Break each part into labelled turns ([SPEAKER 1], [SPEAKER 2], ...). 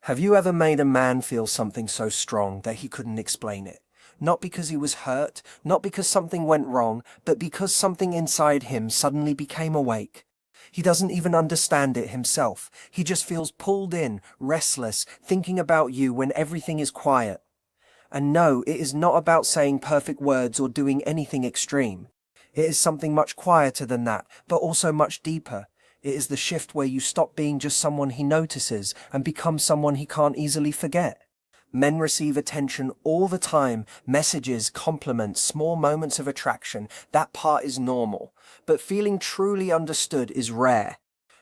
[SPEAKER 1] Have you ever made a man feel something so strong that he couldn't explain it? Not because he was hurt, not because something went wrong, but because something inside him suddenly became awake. He doesn't even understand it himself. He just feels pulled in, restless, thinking about you when everything is quiet. And no, it is not about saying perfect words or doing anything extreme. It is something much quieter than that, but also much deeper. It is the shift where you stop being just someone he notices and become someone he can't easily forget. Men receive attention all the time, messages, compliments, small moments of attraction. That part is normal. But feeling truly understood is rare.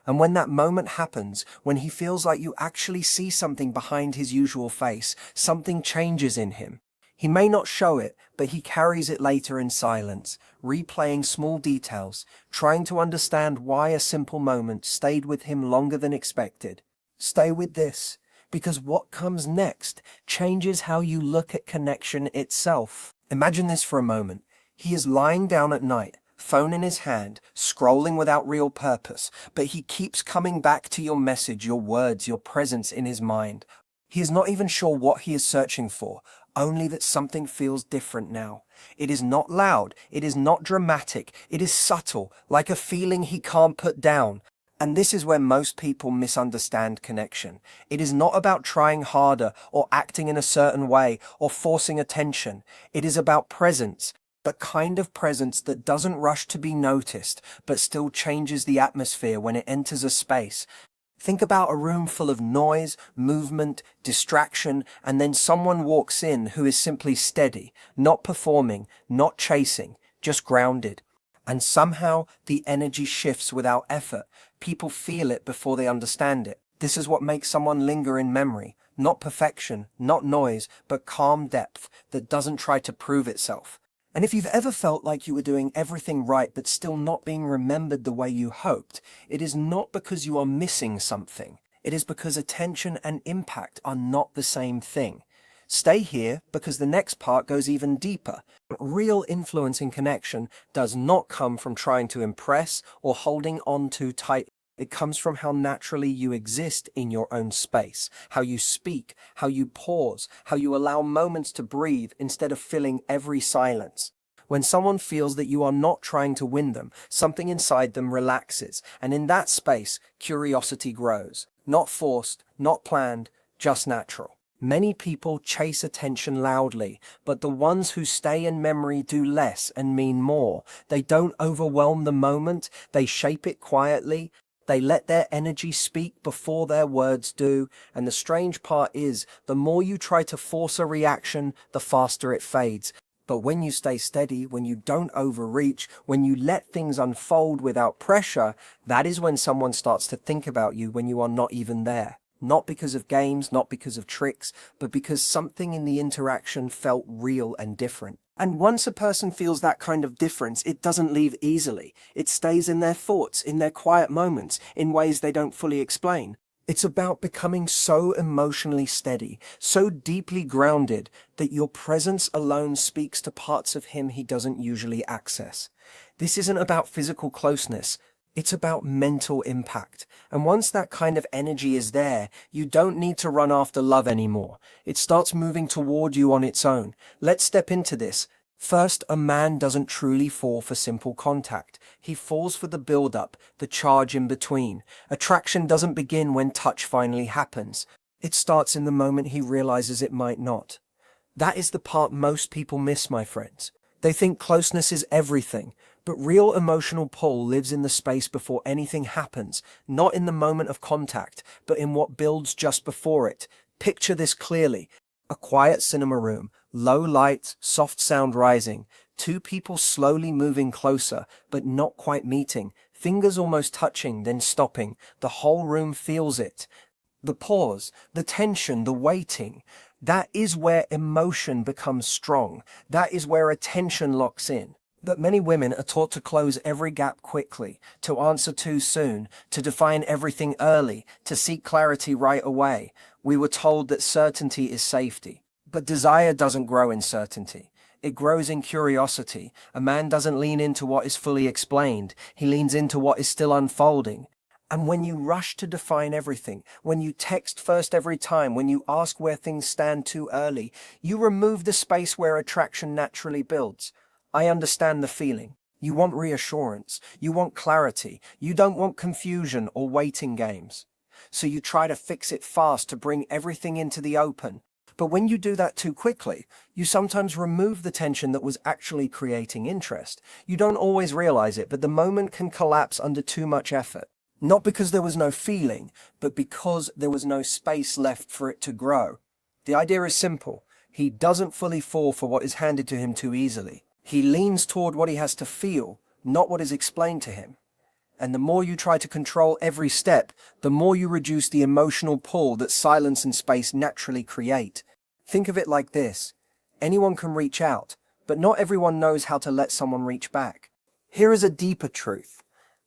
[SPEAKER 1] And when that moment happens, when he feels like you actually see something behind his usual face, something changes in him. He may not show it, but he carries it later in silence, replaying small details, trying to understand why a simple moment stayed with him longer than expected. Stay with this, because what comes next changes how you look at connection itself. Imagine this for a moment. He is lying down at night, phone in his hand, scrolling without real purpose, but he keeps coming back to your message, your words, your presence in his mind. He is not even sure what he is searching for, only that something feels different now. It is not loud, it is not dramatic, it is subtle, like a feeling he can't put down. And this is where most people misunderstand connection. It is not about trying harder or acting in a certain way or forcing attention. It is about presence, the kind of presence that doesn't rush to be noticed, but still changes the atmosphere when it enters a space. Think about a room full of noise, movement, distraction, and then someone walks in who is simply steady, not performing, not chasing, just grounded. And somehow the energy shifts without effort. People feel it before they understand it. This is what makes someone linger in memory. Not perfection, not noise, but calm depth that doesn't try to prove itself. And if you've ever felt like you were doing everything right but still not being remembered the way you hoped, it is not because you are missing something. It is because attention and impact are not the same thing. Stay here because the next part goes even deeper. Real influence in connection does not come from trying to impress or holding on too tightly. It comes from how naturally you exist in your own space, how you speak, how you pause, how you allow moments to breathe instead of filling every silence. When someone feels that you are not trying to win them, something inside them relaxes, and in that space, curiosity grows. Not forced, not planned, just natural. Many people chase attention loudly, but the ones who stay in memory do less and mean more. They don't overwhelm the moment, they shape it quietly. They let their energy speak before their words do, and the strange part is, the more you try to force a reaction, the faster it fades. But when you stay steady, when you don't overreach, when you let things unfold without pressure, that is when someone starts to think about you when you are not even there. Not because of games, not because of tricks, but because something in the interaction felt real and different. And once a person feels that kind of difference, it doesn't leave easily. It stays in their thoughts, in their quiet moments, in ways they don't fully explain. It's about becoming so emotionally steady, so deeply grounded, that your presence alone speaks to parts of him he doesn't usually access. This isn't about physical closeness. It's about mental impact. And once that kind of energy is there, you don't need to run after love anymore. It starts moving toward you on its own. Let's step into this. First, a man doesn't truly fall for simple contact. He falls for the build-up, the charge in between. Attraction doesn't begin when touch finally happens. It starts in the moment he realizes it might not. That is the part most people miss, my friends. They think closeness is everything, but real emotional pull lives in the space before anything happens, not in the moment of contact, but in what builds just before it. Picture this clearly. A quiet cinema room, low lights, soft sound rising, two people slowly moving closer, but not quite meeting, fingers almost touching, then stopping. The whole room feels it. The pause, the tension, the waiting. That is where emotion becomes strong. That is where attention locks in. But many women are taught to close every gap quickly, to answer too soon, to define everything early, to seek clarity right away. We were told that certainty is safety. But desire doesn't grow in certainty. It grows in curiosity. A man doesn't lean into what is fully explained. He leans into what is still unfolding. And when you rush to define everything, when you text first every time, when you ask where things stand too early, you remove the space where attraction naturally builds. I understand the feeling. You want reassurance. You want clarity. You don't want confusion or waiting games. So you try to fix it fast to bring everything into the open. But when you do that too quickly, you sometimes remove the tension that was actually creating interest. You don't always realize it, but the moment can collapse under too much effort. Not because there was no feeling, but because there was no space left for it to grow. The idea is simple. He doesn't fully fall for what is handed to him too easily. He leans toward what he has to feel, not what is explained to him. And the more you try to control every step, the more you reduce the emotional pull that silence and space naturally create. Think of it like this. Anyone can reach out, but not everyone knows how to let someone reach back. Here is a deeper truth.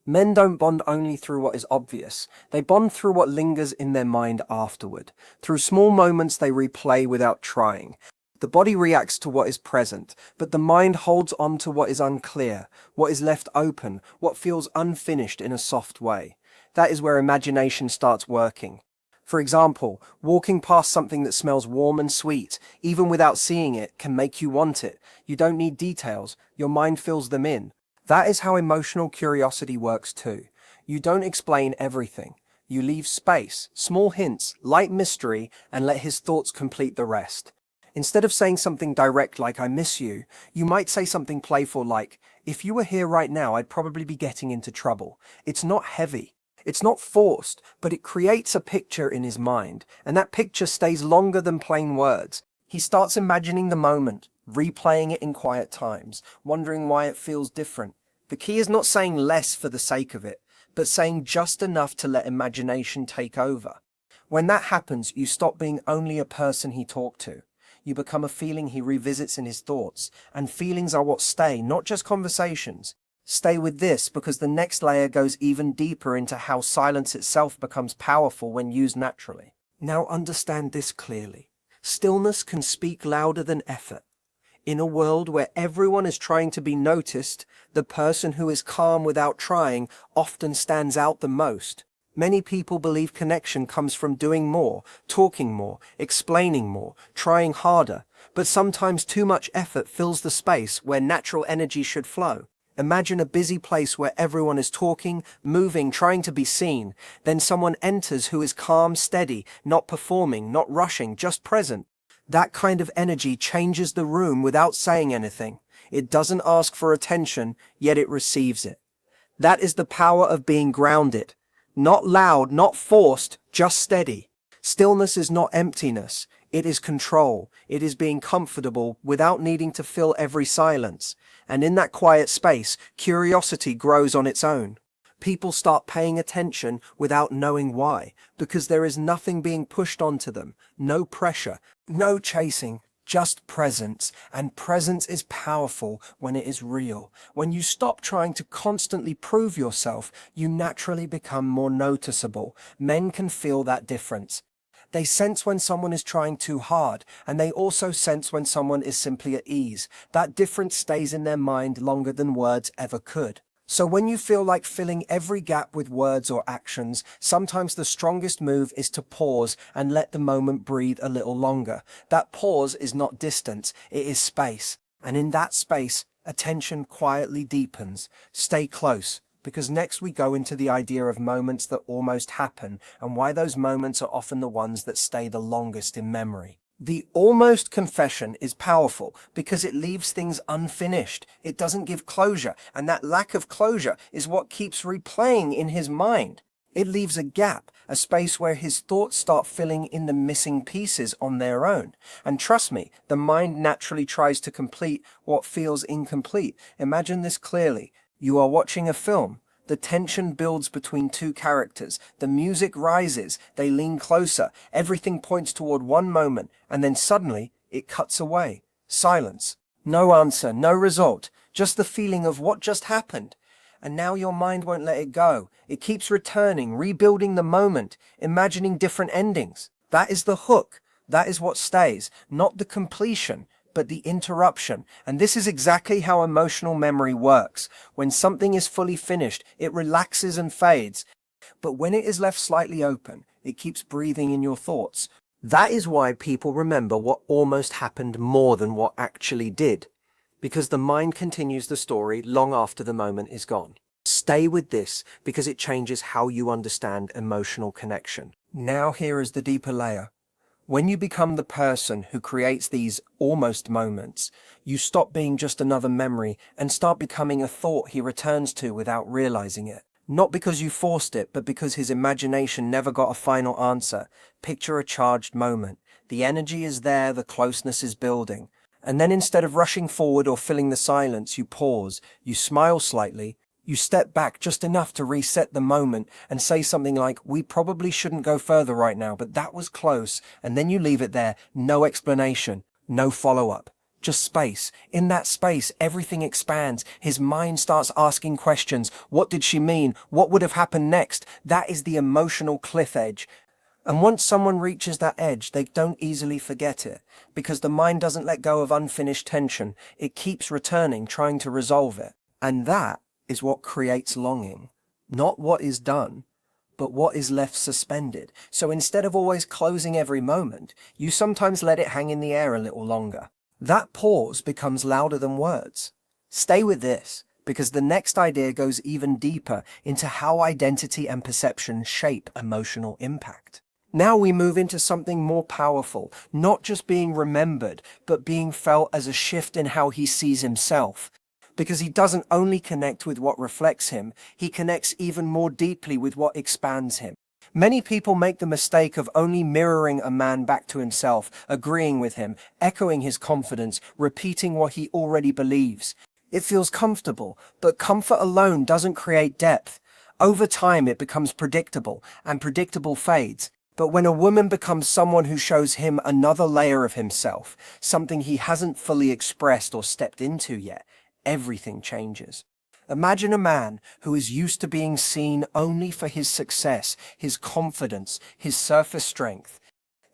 [SPEAKER 1] Men don't bond only through what is obvious. They bond through what lingers in their mind afterward, through small moments they replay without trying. The body reacts to what is present, but the mind holds on to what is unclear, what is left open, what feels unfinished in a soft way. That is where imagination starts working. For example, walking past something that smells warm and sweet, even without seeing it, can make you want it. You don't need details, your mind fills them in. That is how emotional curiosity works too. You don't explain everything. You leave space, small hints, light mystery, and let his thoughts complete the rest. Instead of saying something direct like "I miss you," you might say something playful like, "If you were here right now, I'd probably be getting into trouble." It's not heavy. It's not forced, but it creates a picture in his mind, and that picture stays longer than plain words. He starts imagining the moment, replaying it in quiet times, wondering why it feels different. The key is not saying less for the sake of it, but saying just enough to let imagination take over. When that happens, you stop being only a person he talked to. You become a feeling he revisits in his thoughts, and feelings are what stay, not just conversations. Stay with this because the next layer goes even deeper into how silence itself becomes powerful when used naturally. Now understand this clearly. Stillness can speak louder than effort. In a world where everyone is trying to be noticed, the person who is calm without trying often stands out the most. Many people believe connection comes from doing more, talking more, explaining more, trying harder, but sometimes too much effort fills the space where natural energy should flow. Imagine a busy place where everyone is talking, moving, trying to be seen. Then someone enters who is calm, steady, not performing, not rushing, just present. That kind of energy changes the room without saying anything. It doesn't ask for attention, yet it receives it. That is the power of being grounded. Not loud, not forced, just steady. Stillness is not emptiness. It is control. It is being comfortable without needing to fill every silence. And in that quiet space, curiosity grows on its own. People start paying attention without knowing why, because there is nothing being pushed onto them, no pressure, no chasing, just presence, and presence is powerful when it is real. When you stop trying to constantly prove yourself, you naturally become more noticeable. Men can feel that difference. They sense when someone is trying too hard, and they also sense when someone is simply at ease. That difference stays in their mind longer than words ever could. So when you feel like filling every gap with words or actions, sometimes the strongest move is to pause and let the moment breathe a little longer. That pause is not distance, it is space. And in that space, attention quietly deepens. Stay close, because next we go into the idea of moments that almost happen and why those moments are often the ones that stay the longest in memory. The almost confession is powerful because it leaves things unfinished. It doesn't give closure, and that lack of closure is what keeps replaying in his mind. It leaves a gap, a space where his thoughts start filling in the missing pieces on their own. And trust me, the mind naturally tries to complete what feels incomplete. Imagine this clearly. You are watching a film. The tension builds between two characters. The music rises. They lean closer. Everything points toward one moment, and then suddenly it cuts away. Silence. No answer, no result. Just the feeling of what just happened. And now your mind won't let it go. It keeps returning, rebuilding the moment, imagining different endings. That is the hook. That is what stays, not the completion, but the interruption. And this is exactly how emotional memory works. When something is fully finished, it relaxes and fades. But when it is left slightly open, it keeps breathing in your thoughts. That is why people remember what almost happened more than what actually did, because the mind continues the story long after the moment is gone. Stay with this because it changes how you understand emotional connection. Now here is the deeper layer. When you become the person who creates these almost moments, you stop being just another memory and start becoming a thought he returns to without realizing it. Not because you forced it, but because his imagination never got a final answer. Picture a charged moment. The energy is there, the closeness is building. And then instead of rushing forward or filling the silence, you pause, you smile slightly, you step back just enough to reset the moment and say something like, "We probably shouldn't go further right now, but that was close." And then you leave it there, no explanation, no follow-up. Just space. In that space, everything expands. His mind starts asking questions. What did she mean? What would have happened next? That is the emotional cliff edge. And once someone reaches that edge, they don't easily forget it, because the mind doesn't let go of unfinished tension. It keeps returning, trying to resolve it. And that is what creates longing. Not what is done, but what is left suspended. So instead of always closing every moment, you sometimes let it hang in the air a little longer. That pause becomes louder than words. Stay with this, because the next idea goes even deeper into how identity and perception shape emotional impact. Now we move into something more powerful, not just being remembered, but being felt as a shift in how he sees himself. Because he doesn't only connect with what reflects him, he connects even more deeply with what expands him. Many people make the mistake of only mirroring a man back to himself, agreeing with him, echoing his confidence, repeating what he already believes. It feels comfortable, but comfort alone doesn't create depth. Over time it becomes predictable, and predictable fades. But when a woman becomes someone who shows him another layer of himself, something he hasn't fully expressed or stepped into yet, everything changes. Imagine a man who is used to being seen only for his success, his confidence, his surface strength.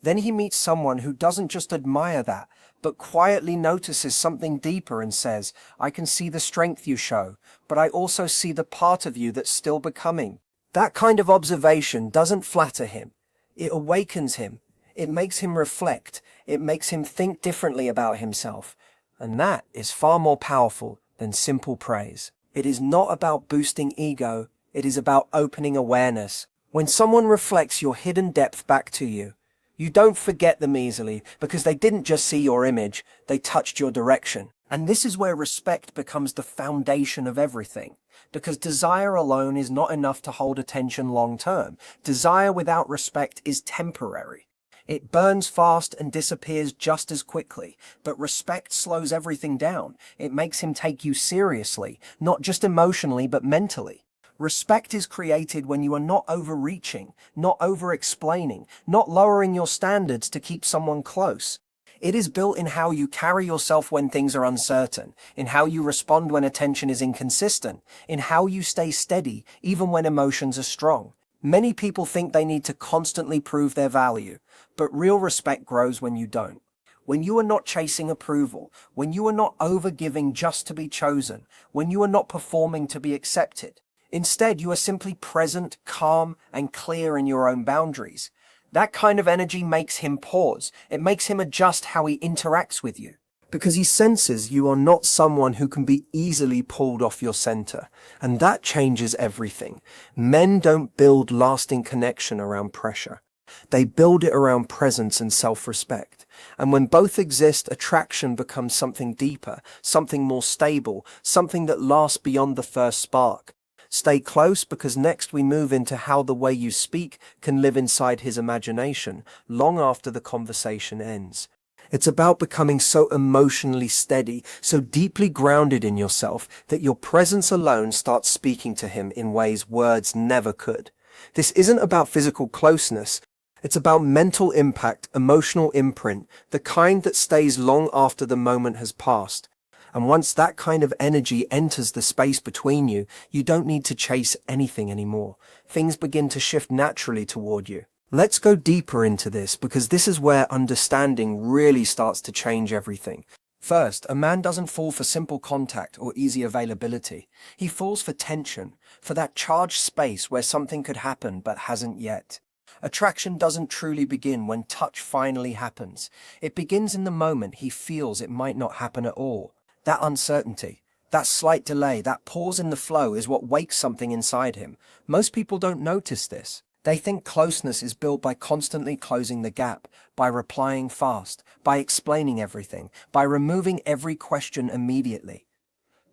[SPEAKER 1] Then he meets someone who doesn't just admire that, but quietly notices something deeper and says, "I can see the strength you show, but I also see the part of you that's still becoming." That kind of observation doesn't flatter him. It awakens him. It makes him reflect. It makes him think differently about himself. And that is far more powerful than simple praise. It is not about boosting ego, it is about opening awareness. When someone reflects your hidden depth back to you, you don't forget them easily because they didn't just see your image, they touched your direction. And this is where respect becomes the foundation of everything. Because desire alone is not enough to hold attention long term. Desire without respect is temporary. It burns fast and disappears just as quickly, but respect slows everything down. It makes him take you seriously, not just emotionally, but mentally. Respect is created when you are not overreaching, not over-explaining, not lowering your standards to keep someone close. It is built in how you carry yourself when things are uncertain, in how you respond when attention is inconsistent, in how you stay steady even when emotions are strong. Many people think they need to constantly prove their value, but real respect grows when you don't. When you are not chasing approval, when you are not over-giving just to be chosen, when you are not performing to be accepted. Instead, you are simply present, calm, and clear in your own boundaries. That kind of energy makes him pause. It makes him adjust how he interacts with you. Because he senses you are not someone who can be easily pulled off your center. And that changes everything. Men don't build lasting connection around pressure. They build it around presence and self-respect. And when both exist, attraction becomes something deeper, something more stable, something that lasts beyond the first spark. Stay close, because next we move into how the way you speak can live inside his imagination long after the conversation ends. It's about becoming so emotionally steady, so deeply grounded in yourself that your presence alone starts speaking to him in ways words never could. This isn't about physical closeness. It's about mental impact, emotional imprint, the kind that stays long after the moment has passed. And once that kind of energy enters the space between you, you don't need to chase anything anymore. Things begin to shift naturally toward you. Let's go deeper into this, because this is where understanding really starts to change everything. First, a man doesn't fall for simple contact or easy availability. He falls for tension, for that charged space where something could happen but hasn't yet. Attraction doesn't truly begin when touch finally happens. It begins in the moment he feels it might not happen at all. That uncertainty, that slight delay, that pause in the flow is what wakes something inside him. Most people don't notice this. They think closeness is built by constantly closing the gap, by replying fast, by explaining everything, by removing every question immediately.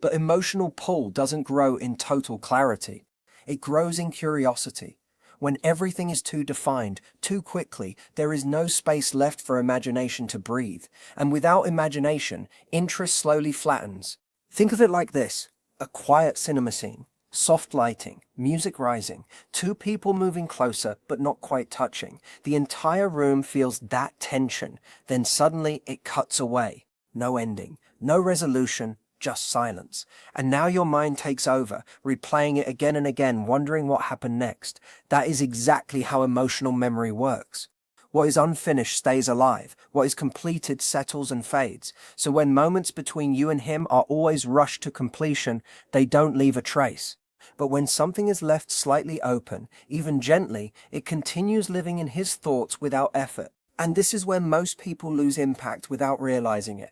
[SPEAKER 1] But emotional pull doesn't grow in total clarity. It grows in curiosity. When everything is too defined, too quickly, there is no space left for imagination to breathe. And without imagination, interest slowly flattens. Think of it like this: a quiet cinema scene. Soft lighting, music rising, two people moving closer but not quite touching. The entire room feels that tension. Then suddenly it cuts away. No ending, no resolution, just silence. And now your mind takes over, replaying it again and again, wondering what happened next. That is exactly how emotional memory works. What is unfinished stays alive. What is completed settles and fades. So when moments between you and him are always rushed to completion, they don't leave a trace. But when something is left slightly open, even gently, it continues living in his thoughts without effort. And this is where most people lose impact without realizing it.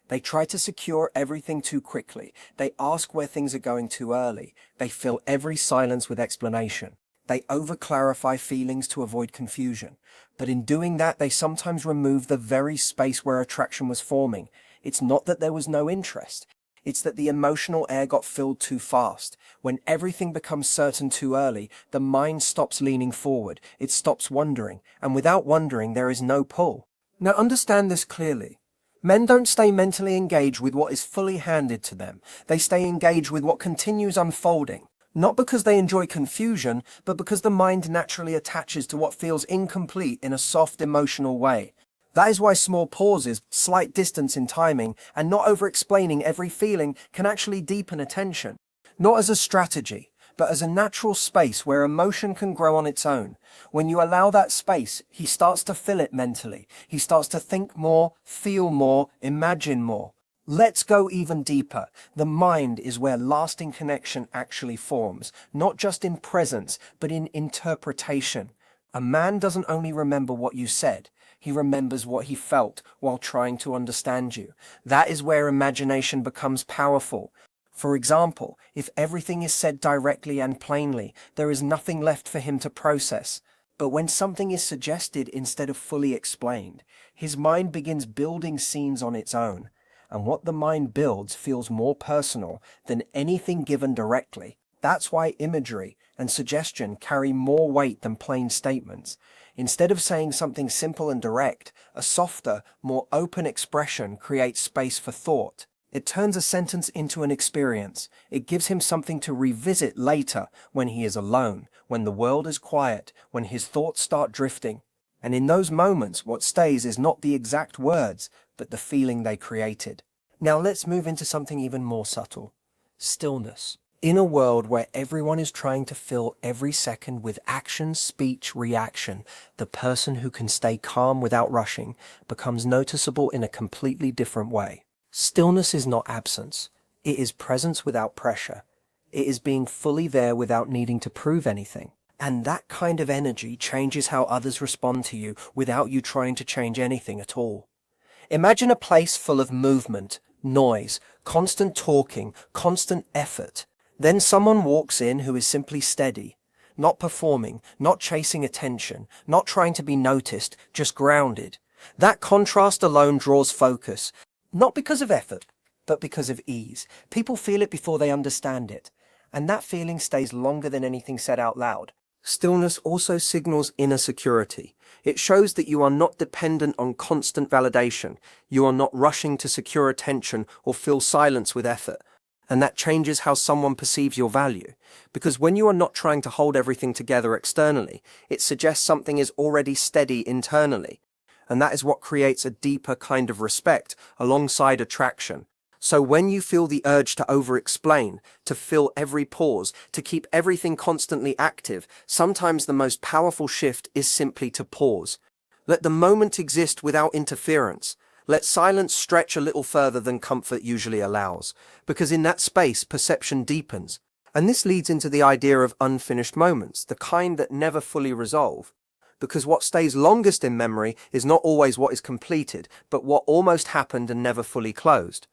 [SPEAKER 1] They try to secure everything too quickly. They ask where things are going too early. They fill every silence with explanation. They over-clarify feelings to avoid confusion. But in doing that, they sometimes remove the very space where attraction was forming. It's not that there was no interest. It's that the emotional air got filled too fast. When everything becomes certain too early, the mind stops leaning forward. It stops wondering. And without wondering, there is no pull. Now understand this clearly. Men don't stay mentally engaged with what is fully handed to them. They stay engaged with what continues unfolding. Not because they enjoy confusion, but because the mind naturally attaches to what feels incomplete in a soft, emotional way. That is why small pauses, slight distance in timing, and not over-explaining every feeling can actually deepen attention. Not as a strategy, but as a natural space where emotion can grow on its own. When you allow that space, he starts to fill it mentally. He starts to think more, feel more, imagine more. Let's go even deeper. The mind is where lasting connection actually forms, not just in presence, but in interpretation. A man doesn't only remember what you said, he remembers what he felt while trying to understand you. That is where imagination becomes powerful. For example, if everything is said directly and plainly, there is nothing left for him to process. But when something is suggested instead of fully explained, his mind begins building scenes on its own. And what the mind builds feels more personal than anything given directly. That's why imagery and suggestion carry more weight than plain statements. Instead of saying something simple and direct, a softer, more open expression creates space for thought. It turns a sentence into an experience. It gives him something to revisit later when he is alone, when the world is quiet, when his thoughts start drifting. And in those moments, what stays is not the exact words, but the feeling they created. Now let's move into something even more subtle. Stillness. In a world where everyone is trying to fill every second with action, speech, reaction, the person who can stay calm without rushing becomes noticeable in a completely different way. Stillness is not absence. It is presence without pressure. It is being fully there without needing to prove anything. And that kind of energy changes how others respond to you without you trying to change anything at all. Imagine a place full of movement, noise, constant talking, constant effort. Then someone walks in who is simply steady, not performing, not chasing attention, not trying to be noticed, just grounded. That contrast alone draws focus, not because of effort, but because of ease. People feel it before they understand it, and that feeling stays longer than anything said out loud. Stillness also signals inner security. It shows that you are not dependent on constant validation. You are not rushing to secure attention or fill silence with effort. And that changes how someone perceives your value. Because when you are not trying to hold everything together externally, it suggests something is already steady internally. And that is what creates a deeper kind of respect alongside attraction. So when you feel the urge to over-explain, to fill every pause, to keep everything constantly active, sometimes the most powerful shift is simply to pause. Let the moment exist without interference. Let silence stretch a little further than comfort usually allows, because in that space perception deepens. And this leads into the idea of unfinished moments, the kind that never fully resolve. Because what stays longest in memory is not always what is completed, but what almost happened and never fully closed.